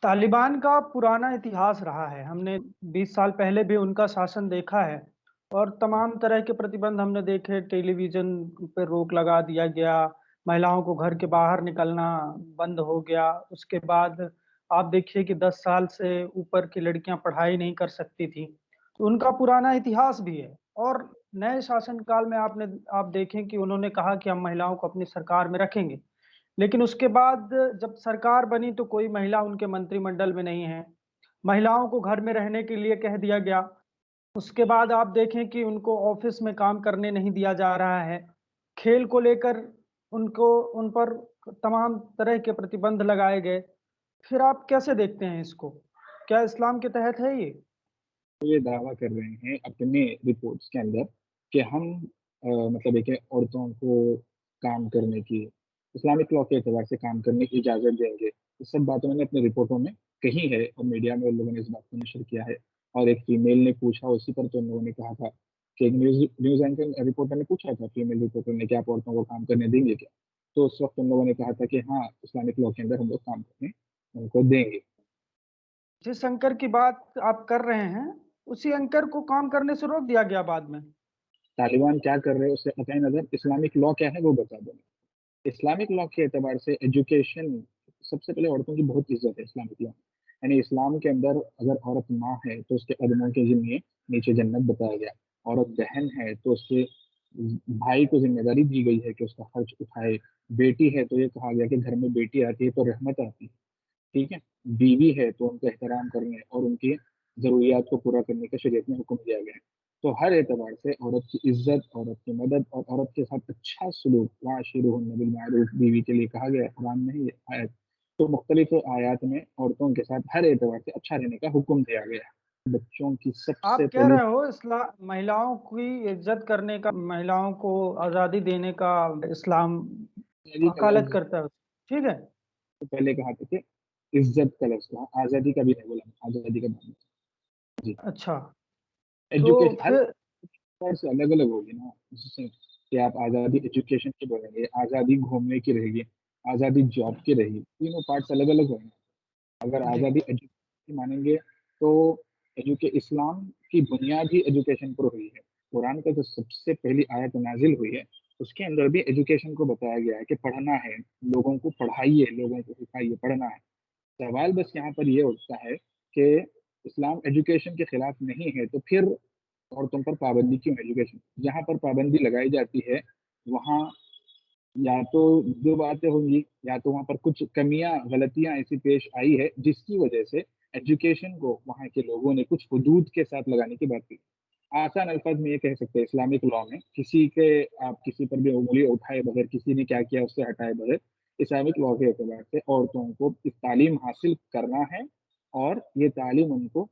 तालिबान का पुराना इतिहास रहा है। हमने 20 साल पहले भी उनका शासन देखा है और तमाम तरह के प्रतिबंध हमने देखे, टेलीविज़न पे रोक लगा दिया गया, महिलाओं को घर के बाहर निकलना बंद हो गया। उसके बाद आप देखिए कि 10 साल से ऊपर की लड़कियाँ पढ़ाई नहीं कर सकती थीं। तो उनका पुराना इतिहास भी है और नए शासनकाल में आप देखें कि उन्होंने कहा कि हम महिलाओं को अपनी सरकार में रखेंगे। लेकिन उसके बाद जब सरकार बनी तो कोई महिला उनके मंत्रिमंडल में नहीं है। महिलाओं को घर में रहने के लिए कह दिया गया। उसके बाद आप देखें कि उनको ऑफ़िस में काम करने नहीं दिया जा रहा है। खेल को लेकर उनको उन पर तमाम तरह के प्रतिबंध लगाए गए। फिर आप कैसे देखते हैं इसको? क्या इस्लाम के तहत है ये? ये दावा कर रहे हैं अपने रिपोर्ट्स के अंदर कि हम मतलब एक है औरतों को काम करने की इस्लामिक लॉ के एतबार से काम करने की इजाज़त देंगे। ये सब बातें मैंने अपने रिपोर्टों में कही है और मीडिया में उन लोगों ने इस बात को नशर किया है। और एक फीमेल ने पूछा उसी पर तो उन लोगों ने कहा था कि एक न्यूज़ न्यूज़ एंकर रिपोर्टर ने पूछा था फीमेल रिपोर्टर ने कि आप औरतों को काम करने देंगे क्या? तो उस वक़्त उन लोगों ने कहा था कि हाँ, इस्लामिक लॉ के अंदर हम लोग काम करने उनको देंगे। जिस एंकर की बात आप कर रहे हैं, उसी एंकर को काम करने से रोक दिया गया बाद में। तालिबान क्या कर रहे हैं उससे कतई नज़र इस्लामिक लॉ क्या है वो बता दें। इस्लामिक लॉ के एतबार से एजुकेशन सबसे पहले औरतों की बहुत इज़्ज़त है इस्लामिक लॉ में। यानी इस्लाम के अंदर अगर औरत माँ है तो उसके कदमों के ज़िम्मे नीचे जन्नत बताया गया। औरत बहन है तो उसके भाई को ज़िम्मेदारी दी गई है कि उसका खर्च उठाए। बेटी है तो ये कहा गया कि घर में बेटी आती है तो रहमत आती है। ठीक है? बीवी है तो उनका एहतराम करने और उनकी ज़रूरियात को पूरा करने का शरीयत में हुक्म दिया गया है। तो हर एतबार से औरत की इज़्ज़त, औरत की मदद और औरत के साथ अच्छा सलूक वाशिरुहुन्ना बिल-मारूफ बीवी के लिए कहा गया है कुरान में है ये आयत। तो मुख्तलिफ आयात में औरतों के साथ हर एतबार से अच्छा रहने का हुक्म दिया गया है। बच्चों की सबसे आप कह पहली रहे हो महिलाओं की इज़्ज़त करने का, महिलाओं को आज़ादी देने का इस्लाम आज़ादी का वकालत लफ्ज़ करता है, ठीक है? तो पहले कहा था कि इज़्ज़त का लफ्ज़ कहा, आज़ादी का भी नहीं बोला, आज़ादी का माना। जी, अच्छा, तो हर फिर एतबार से अलग-अलग होगी ना, जिससे कि आप आज़ादी एजुकेशन की बोलेंगे, आज़ादी घूमने की रहेगी, आज़ादी जॉब की रहेगी, तीनों पार्ट्स अलग-अलग होंगे। अगर जी, आज़ादी एजुकेशन की मानेंगे तो इस्लाम की बुनियाद ही एजुकेशन पर हुई है। कुरान का जो सबसे पहली आयत नाज़िल हुई है, उसके अंदर भी एजुकेशन को बताया गया है कि पढ़ना है, लोगों को पढ़ाइए, लोगों को सिखाइए, पढ़ना है। सवाल बस यहाँ पर ये उठता है कि इस्लाम एजुकेशन के खिलाफ नहीं है, तो फिर औरतों पर पाबंदी क्यों है एजुकेशन? जहाँ पर पाबंदी लगाई जाती है, वहाँ या तो 2 बातें होंगी, या तो वहाँ पर कुछ कमियाँ, गलतियाँ ऐसी पेश आई है, जिसकी वजह से एजुकेशन को वहाँ के लोगों ने कुछ हुदूद के साथ लगाने की बात की। आसान अल्फ़ाज़ में ये कह सकते हैं इस्लामिक लॉ में किसी के आप किसी पर भी उँगली उठाए बगैर, किसी ने क्या किया उससे हटाए बगैर, इस्लामिक लॉ के एतबार से औरतों को इस तालीम हासिल करना है और ये तालीम उनको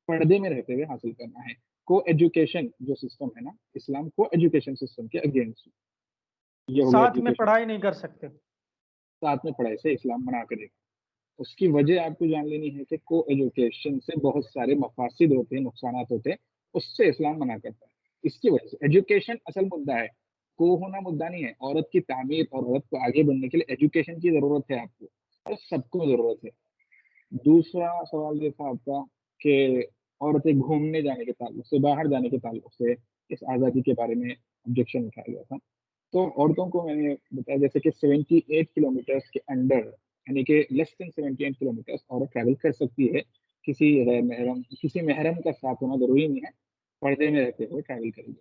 पर्दे में रहते हुए हासिल करना है। को-एजुकेशन जो सिस्टम है ना, इस्लाम को-एजुकेशन सिस्टम के अगेंस्ट ये हो गया साथ में एजुकेशन। पढ़ाई नहीं कर सकते। साथ में पढ़ाई से इस्लाम मना करेगा। उसकी वजह आपको जान लेनी है कि को-एजुकेशन से बहुत सारे मफासिद होते हैं, नुकसानात होते हैं, उससे इस्लाम मना करता है। इसकी वजह से एजुकेशन असल मुद्दा है, को होना मुद्दा नहीं है। औरत की तामीर और औरत को आगे बढ़ने के लिए एजुकेशन की ज़रूरत है आपको और सबको ज़रूरत है। दूसरा सवाल ये था आपका कि औरतें घूमने जाने के ताल्लुक से, बाहर जाने के ताल्लुक से इस आज़ादी के बारे में ऑब्जेक्शन उठाया गया था। तो औरतों को मैंने बताया जैसे कि 78 किलोमीटर्स के अंडर यानी कि लेस देन 78 किलोमीटर्स औरत ट्रैवल कर सकती है। किसी महरम का साथ होना ज़रूरी नहीं है, पर्दे में रहते हुए ट्रैवल करेगी।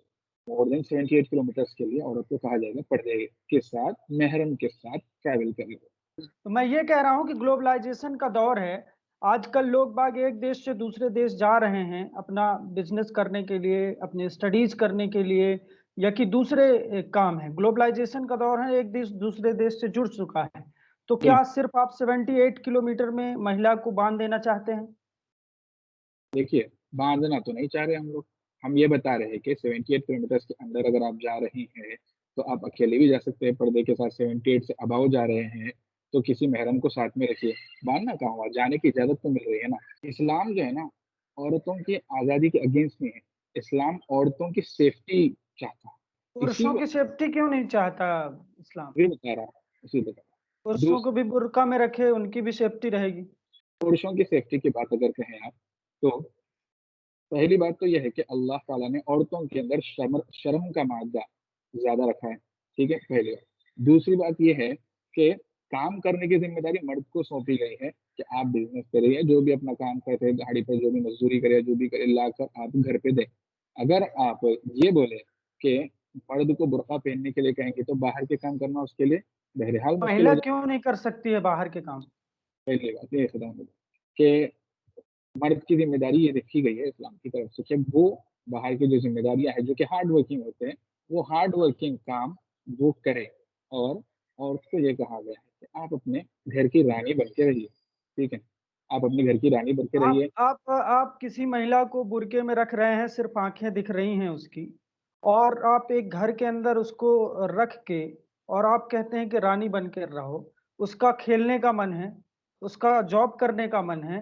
मोर देन 78 किलोमीटर्स के लिए औरत को कहा जाएगा पर्दे के साथ, महरम के साथ ट्रैवल करें। तो मैं ये कह रहा हूँ कि ग्लोबलाइज़ेशन का दौर है। आजकल लोग बाग एक देश से दूसरे देश जा रहे हैं, अपना बिज़नेस करने के लिए, अपनी स्टडीज़ करने के लिए या कि दूसरे काम हैं। ग्लोबलाइज़ेशन का दौर है, एक देश दूसरे देश से जुड़ चुका है। तो क्या बिल्कुल। सिर्फ़ आप 78 किलोमीटर में महिला को बाँध देना चाहते हैं? देखिए, बाँधना तो नहीं चाह रहे हम लोग। हम ये बता रहे हैं कि 78 किलोमीटर्स के अंदर अगर आप जा रही हैं, तो आप अकेले भी जा सकते हैं पर्दे के साथ। 78 से अबव जा रहे हैं, तो किसी महरम को साथ में रखिए। बाँधना कहाँ हुआ? जाने की इजाज़त तो मिल रही है ना। इस्लाम जो है ना, औरतों की आज़ादी के अगेंस्ट नहीं है। इस्लाम औरतों की सेफ्टी चाहता है। इसी पुरुषों की सेफ्टी क्यों नहीं चाहता इस्लाम? वही बता रहा हूँ, इसी बता रहा हूँ। पुरुषों को भी बुर्का में रखे, उनकी भी सेफ्टी रहेगी। पुरुषों की सेफ्टी की बात अगर कहें आप, तो पहली बात तो ये है कि अल्लाह ताला ने औरतों के अंदर शर्म का मादा ज़्यादा रखा है, ठीक है? पहली बात। दूसरी बात ये है कि काम करने की ज़िम्मेदारी मर्द को सौंपी गई है कि आप बिज़नेस करिए, जो भी अपना काम करते हैं, दिहाड़ी पे जो भी मज़दूरी करे, जो भी करे, लाकर आप घर पे दें। अगर आप ये बोले कि मर्द को बुर्का पहनने के लिए कहेंगे, तो बाहर के काम करना उसके लिए बहरहाल मुश्किल महिला हो जाए। क्यों नहीं कर सकती है बाहर के काम? पहली बात ये इस्लाम में कि मर्द की ज़िम्मेदारी ये रखी गई है इस्लाम की तरफ से कि वो बाहर की जो ज़िम्मेदारियाँ हैं, जो कि हार्ड वर्किंग होते हैं, वो हार्ड वर्किंग काम वो करे। और औरत को ये कहा गया है कि आप अपने घर की रानी बन के रहिए, ठीक है? आप अपने घर की रानी बन के रहिए। आप किसी महिला को बुर्के में रख रहे हैं, सिर्फ़ आँखें दिख रही हैं उसकी और आप एक घर के अंदर उसको रख के और आप कहते हैं कि रानी बन के रहो। उसका खेलने का मन है, उसका जॉब करने का मन है,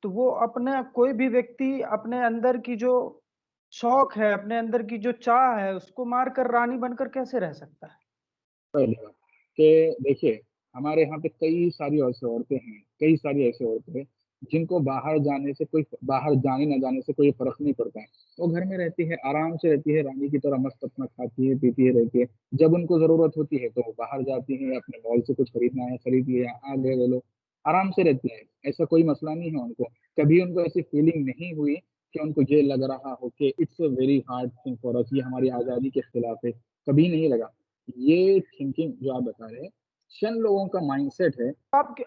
तो वो अपना कोई भी व्यक्ति अपने अंदर की जो शौक है, अपने अंदर की जो चाह है, उसको मार कर रानी बनकर कैसे रह सकता है? पहली बात कि देखिए, हमारे यहाँ पे कई सारी ऐसी औरतें हैं, जिनको बाहर जाने ना जाने से कोई फ़र्क नहीं पड़ता है। वो घर में रहती है, आराम से रहती है, रानी की तरह मस्त अपना खाती है, पीती है, रहती है। जब उनको ज़रूरत होती है, तो वो बाहर जाती हैं, अपने मॉल से कुछ खरीदना है, खरीद लिया, आ गए वो लोग, आराम से रहती हैं। ऐसा कोई मसला नहीं है उनको। कभी उनको ऐसी फीलिंग नहीं हुई कि उनको ये लग रहा हो कि it's a very hard thing for us, ये हमारी आज़ादी के खिलाफ है, कभी नहीं लगा। ये थिंकिंग जो आप बता रहे हैं, चंद लोगों का माइंडसेट है।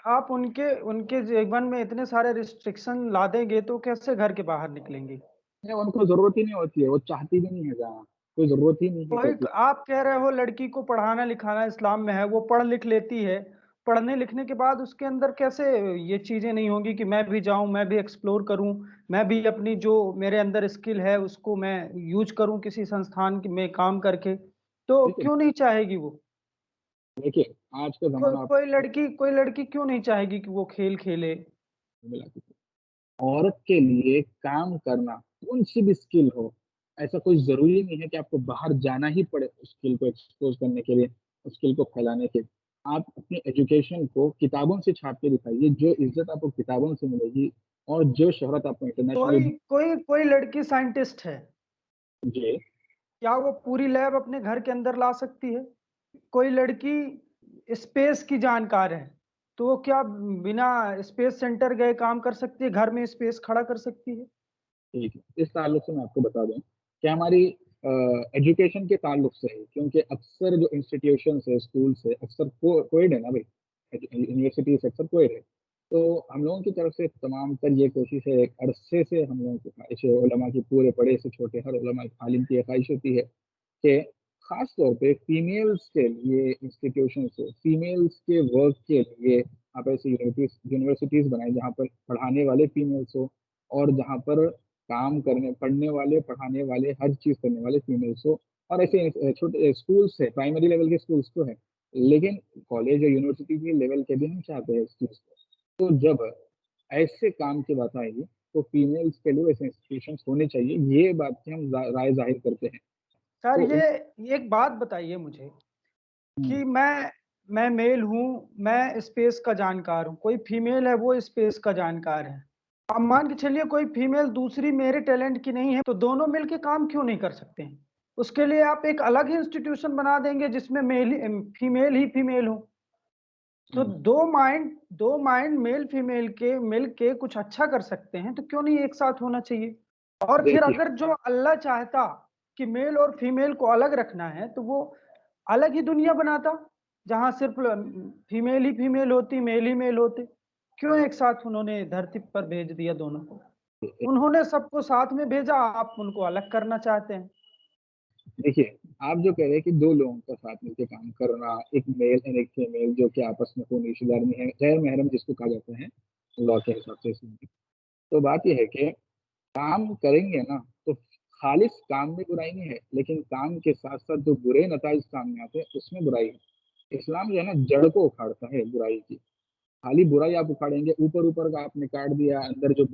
आप उनके उनके जीवन में इतने सारे रिस्ट्रिक्शन ला देंगे, तो कैसे घर के बाहर निकलेंगी? नहीं, उनको ज़रूरत ही नहीं होती है, वो चाहती भी नहीं है जाना, कोई ज़रूरत ही नहीं है वही कहती। तो आप कह रहे हो लड़की को पढ़ाना-लिखाना इस्लाम में है, वो पढ़ लिख लेती है। पढ़ने-लिखने के बाद उसके अंदर कैसे ये चीज़ें नहीं होंगी कि मैं भी जाऊँ, मैं भी एक्सप्लोर करूँ, मैं भी अपनी जो मेरे अंदर स्किल है उसको मैं यूज़ करूँ किसी संस्थान में काम करके, तो ठीक है? क्यों नहीं चाहेगी वो? देखिए, आज का ज़माना आप कोई लड़की क्यों नहीं चाहेगी कि वो खेल खेले? मिला के औरत के लिए काम करना, कौन-सी भी स्किल हो, ऐसा कोई ज़रूरी नहीं है कि आपको बाहर जाना ही पड़े उस स्किल को एक्सपोज़ करने के लिए, उस स्किल को फैलाने के लिए। आप अपनी एजुकेशन को किताबों से छाप के दिखाइए, जो इज़्ज़त आपको किताबों से मिलेगी और जो शोहरत आपको इंटरनेशनली कोई लड़की साइंटिस्ट है, जी, क्या वो पूरी लैब अपने घर के अंदर ला सकती है? कोई लड़की स्पेस की जानकार है, तो वो क्या बिना स्पेस सेंटर गए काम कर सकती है, घर में स्पेस खड़ा कर सकती है? ठीक है। इस ताल्लुक से मैं आपको बता दूँ कि हमारी एजुकेशन के ताल्लुक से है, क्योंकि अक्सर जो इंस्टीट्यूशंस है, स्कूल्स है, अक्सर कोएड है ना भई, यूनिवर्सिटीज़ अक्सर कोएड है। तो हम लोगों की तरफ से तमाम तर ये कोशिश है, एक अरसे से हम लोगों की ख़्वाहिश है, उलमा की पूरे बड़े से छोटे हर उलमा आलिम की ये ख़्वाहिश होती है कि ख़ास तौर पे फीमेल्स के लिए इंस्टीट्यूशंस हो, फीमेल्स के वर्क के लिए आप ऐसी यूनिवर्सिटीज़ बनाएँ जहाँ पर पढ़ाने वाले फीमेल्स हो और जहाँ पर काम करने पढ़ने वाले, पढ़ाने वाले, हर चीज़ करने वाले फीमेल्स हो। और ऐसे छोटे स्कूल्स है, प्राइमरी लेवल के स्कूल्स तो हैं, लेकिन कॉलेज या यूनिवर्सिटी के लेवल के भी हम चाहते हैं इस चीज़ को। तो जब ऐसे काम की बात आएगी, तो फीमेल्स के लिए ऐसे इंस्टीट्यूशंस होने चाहिए, ये बात की हम राय ज़ाहिर करते हैं। सर तो ये एक बात बताइए मुझे हुँ, कि मैं मेल हूँ, मैं स्पेस का जानकार हूँ, कोई फीमेल है वो स्पेस का जानकार है। अब मान के चलिए कोई फीमेल दूसरी मेरे टैलेंट की नहीं है, तो दोनों मिलके काम क्यों नहीं कर सकते हैं? उसके लिए आप एक अलग ही इंस्टीट्यूशन बना देंगे जिसमें फीमेल ही फीमेल हो। तो हुँ, 2 माइंड मेल फीमेल के मिल के कुछ अच्छा कर सकते हैं, तो क्यों नहीं एक साथ होना चाहिए? और फिर देखिए, अगर जो अल्लाह चाहता कि मेल और फीमेल को अलग रखना है, तो वो अलग ही दुनिया बनाता, जहाँ सिर्फ़ फीमेल ही फीमेल होती, मेल ही मेल होते। क्यों एक साथ उन्होंने धरती पर भेज दिया दोनों को? उन्होंने सबको साथ में भेजा, आप उनको अलग करना चाहते हैं। देखिए, आप जो कह रहे हैं कि 2 लोगों का साथ मिलके काम करना, एक मेल एंड एक फीमेल जो कि आपस में कोई रिश्तेदार नहीं है, गैर महरम जिसको कहा जाता है, लॉ के हिसाब से इसमें। तो बात ये है कि काम करेंगे ना, तो खालिस काम में बुराई नहीं है, लेकिन काम के साथ-साथ जो बुरे नताइज सामने आते हैं, उसमें बुराई है। इस्लाम जो है ना, जड़ को उखाड़ता है बुराई की। खाली बुराई आप उखाड़ेंगे, ऊपर-ऊपर का आपने काट दिया, अंदर जो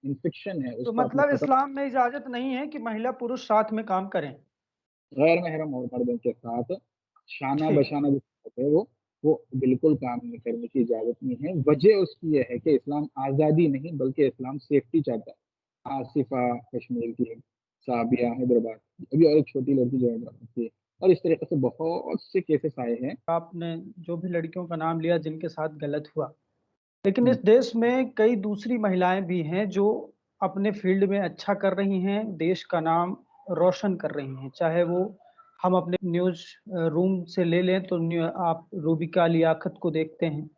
इन्फेक्शन है, तो उसको आपने मतलब खत्म। इस्लाम में इजाज़त नहीं है कि महिला-पुरुष साथ में काम करें। गैर महरम और मर्दों के साथ ठीक शाना-बशाना जिसको कहते हैं वो, वो बिल्कुल काम नहीं करने की इजाज़त नहीं है। वजह उसकी ये है कि इस्लाम आज़ादी नहीं बल्कि इस्लाम सेफ्टी चाहता है। आसिफ़ा कश्मीर की, साबिया हैदराबाद की, अभी और एक छोटी लड़की जो हैदराबाद की है और इस तरीके से बहुत से केसेस आए हैं। आपने जो भी लड़कियों का नाम लिया जिनके साथ गलत हुआ। लेकिन हुँ, इस देश में कई दूसरी महिलाएँ भी हैं जो अपने फ़ील्ड में अच्छा कर रही हैं, देश का नाम रोशन कर रही हैं। चाहे वो हम अपने न्यूज़ रूम से ले लें तो आप रूबिका लियाकत को देखते हैं।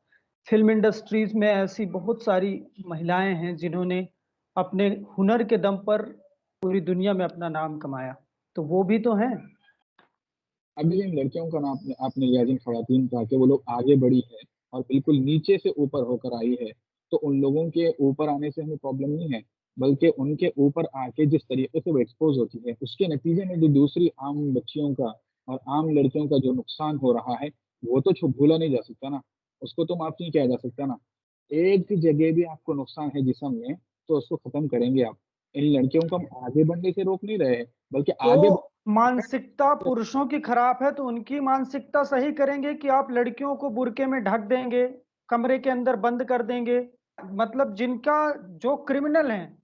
फ़िल्म इंडस्ट्रीज़ में ऐसी बहुत सारी महिलाएँ हैं जिन्होंने अपने हुनर के दम पर पूरी दुनिया में अपना नाम कमाया। तो वो भी तो हैं। अभी जिन लड़कियों का नाम आपने आपने लिया, जिन ख़वातीन का कि वो लोग आगे बढ़ी है और बिल्कुल नीचे से ऊपर होकर आई है, तो उन लोगों के ऊपर आने से हमें प्रॉब्लम नहीं है, बल्कि उनके ऊपर आके जिस तरीके से वो एक्सपोज़ होती है, उसके नतीजे में जो दूसरी आम बच्चियों का और आम लड़कियों का जो नुकसान हो रहा है, वो तो भूला नहीं जा सकता ना, उसको तो माफ़ नहीं किया जा सकता ना। एक जगह भी आपको नुकसान है जिस्म में, तो उसको ख़त्म करेंगे आप। इन लड़कियों को हम आगे बढ़ने से रोक नहीं रहे हैं, बल्कि तो आगे मानसिकता पुरुषों की खराब है तो उनकी मानसिकता सही करेंगे कि आप लड़कियों को बुर्के में ढक देंगे, कमरे के अंदर बंद कर देंगे। मतलब जिनका जो क्रिमिनल हैं,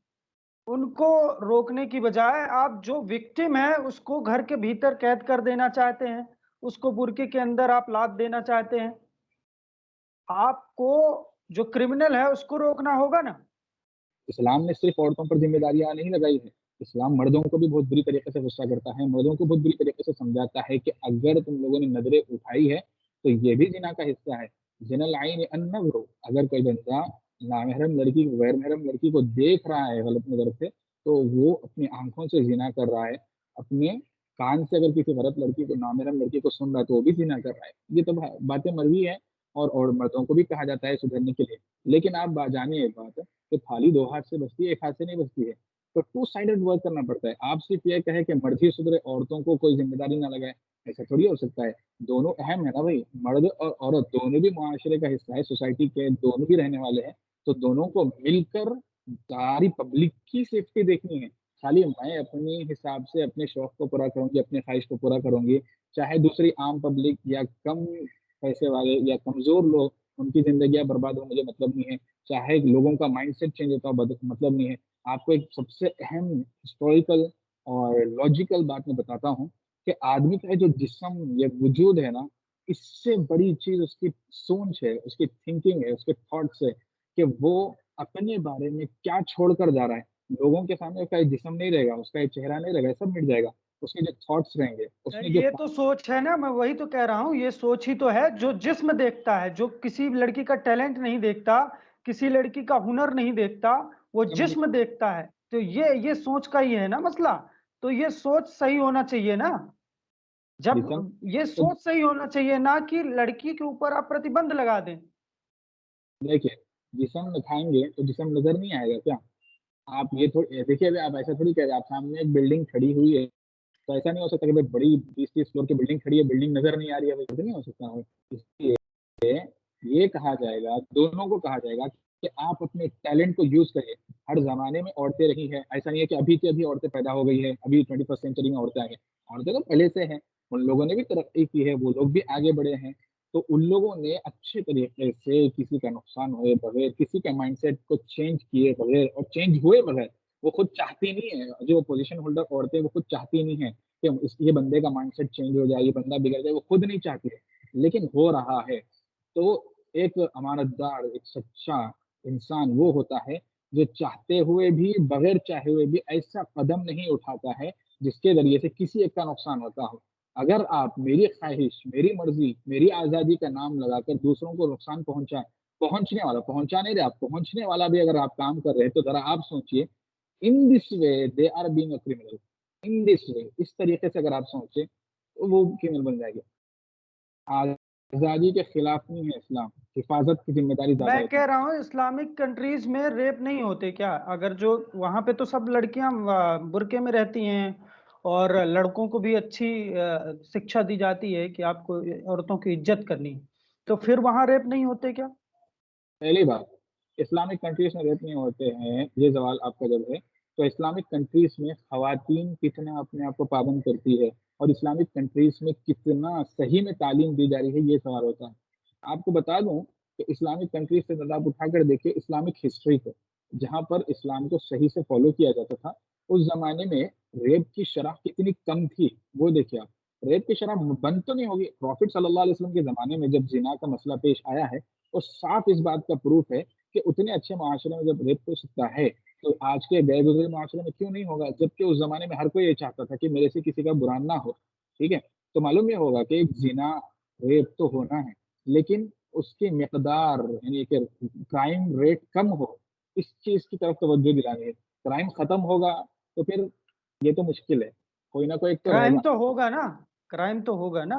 उनको रोकने की बजाय आप जो विक्टिम है उसको घर के भीतर कैद कर देना चाहते हैं, उसको बुर्के के अंदर आप लाद देना चाहते हैं। आपको जो क्रिमिनल है उसको रोकना होगा ना। इस्लाम ने सिर्फ़ औरतों पर ज़िम्मेदारियाँ नहीं लगाई हैं। इस्लाम मर्दों को भी बहुत बुरी तरीके से गुस्सा करता है, मर्दों को बहुत बुरी तरीके से समझाता है कि अगर तुम लोगों ने नज़रें उठाई है, तो ये भी ज़िना का हिस्सा है। ज़िनल आइन अन-नज़्र, अगर कोई बंदा नामहरम लड़की को, गैर महरम लड़की को देख रहा है गलत नज़र से, तो वो अपनी आँखों से ज़िना कर रहा है। अपने कान से अगर किसी गलत लड़की को, नामहरम लड़की को सुन रहा है, तो वो भी ज़िना कर रहा है। ये तो बातें मरवी है और मर्दों को भी कहा जाता है सुधरने के लिए। लेकिन आप जानिए एक बात, तो थाली 2 हाथ से बजती है, 1 हाथ से नहीं बजती है। तो टू साइडेड वर्क करना पड़ता है। आप सिर्फ़ ये कहें कि मर्द ही सुधरे, औरतों को कोई ज़िम्मेदारी ना लगाए, ऐसा थोड़ी हो सकता है। दोनों अहम है ना भई, मर्द और औरत दोनों भी मुआशरे का हिस्सा है, सोसाइटी के दोनों भी रहने वाले हैं। तो दोनों को मिलकर सारी पब्लिक की सेफ्टी देखनी है। खाली मैं अपने हिसाब से अपने शौक को पूरा करूँगी, अपनी ख़्वाहिश को पूरा करूँगी, चाहे दूसरी आम पब्लिक या कम पैसे वाले या कमज़ोर लोग, उनकी ज़िंदगियाँ बर्बाद हो, मुझे मतलब नहीं है। चाहे लोगों का माइंडसेट चेंज होता हो, मतलब नहीं है। आपको एक सबसे अहम हिस्टोरिकल और लॉजिकल बात मैं बताता हूँ कि आदमी का जो जिस्म या वजूद है ना, इससे बड़ी चीज़ उसकी सोच है, उसकी थिंकिंग है, उसके थॉट्स है कि वो अपने बारे में क्या छोड़कर जा रहा है। लोगों के सामने उसका एक जिस्म नहीं रहेगा, उसका एक चेहरा नहीं रहेगा, सब मिट जाएगा। उसके जो थॉट्स रहेंगे, उसने जो ये तो सोच है ना, मैं वही तो कह रहा हूँ, ये सोच ही तो है जो जिस्म देखता है, जो किसी लड़की का टैलेंट नहीं देखता, किसी लड़की का हुनर नहीं देखता, वो जिस्म देखता है। तो ये सोच का ही है ना मसला। तो ये सोच सही होना चाहिए ना। जिस्म जब ये तो सोच सही होना चाहिए ना कि लड़की के ऊपर आप प्रतिबंध लगा दें। देखिए, जिस्म दिखाएँगे तो जिस्म नज़र नहीं आएगा क्या? आप ये देखिए, अभी आप ऐसा थोड़ी कह रहे हैं, आप सामने एक बिल्डिंग खड़ी हुई है, तो ऐसा नहीं हो सकता कि भाई बड़ी 30-30 फ्लोर की बिल्डिंग खड़ी है, बिल्डिंग नज़र नहीं आ रही है, भाई ऐसा नहीं हो सकता है। इसलिए ये कहा जाएगा, दोनों को कहा जाएगा कि आप अपने टैलेंट को यूज़ करिए। हर ज़माने में औरतें रही हैं, ऐसा नहीं है कि अभी की अभी औरतें पैदा हो गई हैं, अभी 21st सेंचुरी में औरतें आई हैं। औरतें तो पहले से हैं, उन लोगों ने भी तरक्की की है, वो लोग भी आगे बढ़े हैं। तो उन लोगों ने अच्छे तरीके से किसी का नुकसान हुए बगैर, किसी के माइंडसेट को चेंज किए बगैर और चेंज हुए बगैर, वो खुद चाहती नहीं है, जो पोज़ीशन होल्डर औरतें वो खुद चाहती नहीं है कि ये बंदे का माइंडसेट चेंज हो जाए, ये बंदा बिगड़ जाए, वो खुद नहीं चाहती है, लेकिन हो रहा है। तो एक अमानतदार, एक सच्चा इंसान वो होता है, जो चाहते हुए भी, बगैर चाहे हुए भी ऐसा कदम नहीं उठाता है, जिसके ज़रिए से किसी एक का नुकसान होता हो। अगर आप मेरी ख़्वाहिश, मेरी मर्ज़ी, मेरी आज़ादी का नाम लगाकर दूसरों को नुकसान पहुँचा नहीं रहे आप, पहुँचने वाला भी अगर आप काम कर रहे हैं, तो ज़रा आप सोचिए, in this way they are being a criminal, in this way, इस तरीके से अगर आप सोचे, तो वो क्रिमिनल बन जाएँगे। आज़ादी के खिलाफ नहीं है इस्लाम, हिफ़ाज़त की ज़िम्मेदारी ज़्यादा मैं होती कह है। रहा हूँ इस्लामिक कंट्रीज़ में रेप नहीं होते क्या? अगर जो वहाँ पे तो सब लड़कियाँ बुर्के में रहती हैं और लड़कों को भी अच्छी शिक्षा दी जाती है कि आपको औरतों की इज़्ज़त करनी है। तो फिर वहाँ रेप नहीं होते क्या? पहली बात, इस्लामिक कंट्रीज़ में रेप नहीं होते हैं, ये सवाल आपका जब है, तो इस्लामिक कंट्रीज़ में ख़वातीन कितना अपने आप को पाबंद करती है और इस्लामिक कंट्रीज़ में कितना सही में तालीम दी जा रही है, ये सवाल होता है। आपको बता दूं कि इस्लामिक कंट्री से अगर आप उठाकर देखिए इस्लामिक हिस्ट्री को, जहां पर इस्लाम को सही से फॉलो किया जाता था, उस जमाने में रेप की शरह कितनी कम थी वो देखिए आप। रेप की शरह बंद तो नहीं होगी, प्रॉफिट सल्लल्लाहु अलैहि वसल्लम के जमाने में जब जिना का मसला पेश आया है, तो साफ इस बात का प्रूफ है कि उतने अच्छे माशरे में जब रेप हो सकता है, तो आज के गए गुजरे माशरे में क्यों नहीं होगा? जबकि उस जमाने में हर कोई ये चाहता था कि मेरे से किसी का बुरा ना हो। ठीक है, तो मालूम ये होगा कि एक जिना रेप तो होना है, लेकिन उसकी मिकदार यानी कि क्राइम रेट कम हो, इस चीज की तरफ तवज्जो दिलानी है। क्राइम खत्म होगा तो फिर ये तो मुश्किल है, कोई ना कोई एक तो क्राइम रहेगा। तो होगा ना, क्राइम तो होगा ना,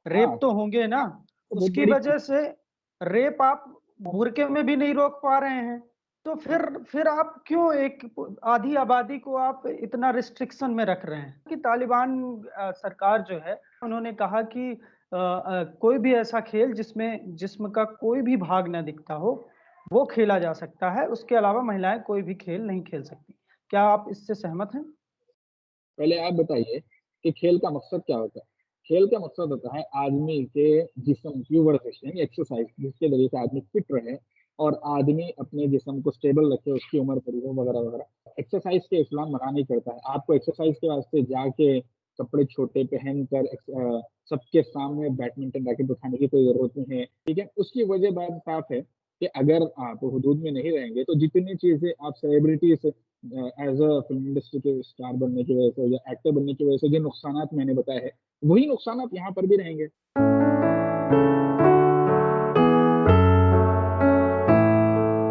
रेप हाँ, तो होंगे ना। तो बहुत उसकी बड़ी वजह से रेप आप बुरके में भी नहीं रोक पा रहे हैं, तो फिर आप क्यों एक आधी आबादी को आप इतना रिस्ट्रिक्शन में रख रहे हैं? कि तालिबान सरकार जो है, उन्होंने कहा कि कोई भी ऐसा खेल जिसमें जिस्म का कोई भी भाग ना दिखता हो, वो खेला जा सकता है, उसके अलावा महिलाएँ कोई भी खेल नहीं खेल सकती। क्या आप इससे सहमत हैं? पहले आप बताइए कि खेल का मकसद क्या होता है? खेल का मकसद होता है आदमी के जिस्म की वर्जिश यानी एक्सरसाइज, जिसके जरिए से आदमी फिट रहे और आदमी अपने जिस्म को स्टेबल रखे, उसकी उम्र पूरी हो वगैरह वगैरह। एक्सरसाइज के इस्लाम मना नहीं करता है। आपको एक्सरसाइज के वास्ते जाके कपड़े छोटे पहनकर सबके सामने बैडमिंटन रैकेट उठाने की कोई जरूरत नहीं है। ठीक है, उसकी वजह बात साफ है कि अगर आप हुदूद में नहीं रहेंगे तो जितनी चीजें आप सेलिब्रिटी से एज अ फिल्म इंडस्ट्री के स्टार बनने की वजह से या एक्टर बनने की वजह से जो नुकसानात मैंने बताए हैं, वही नुकसानात यहाँ पर भी रहेंगे।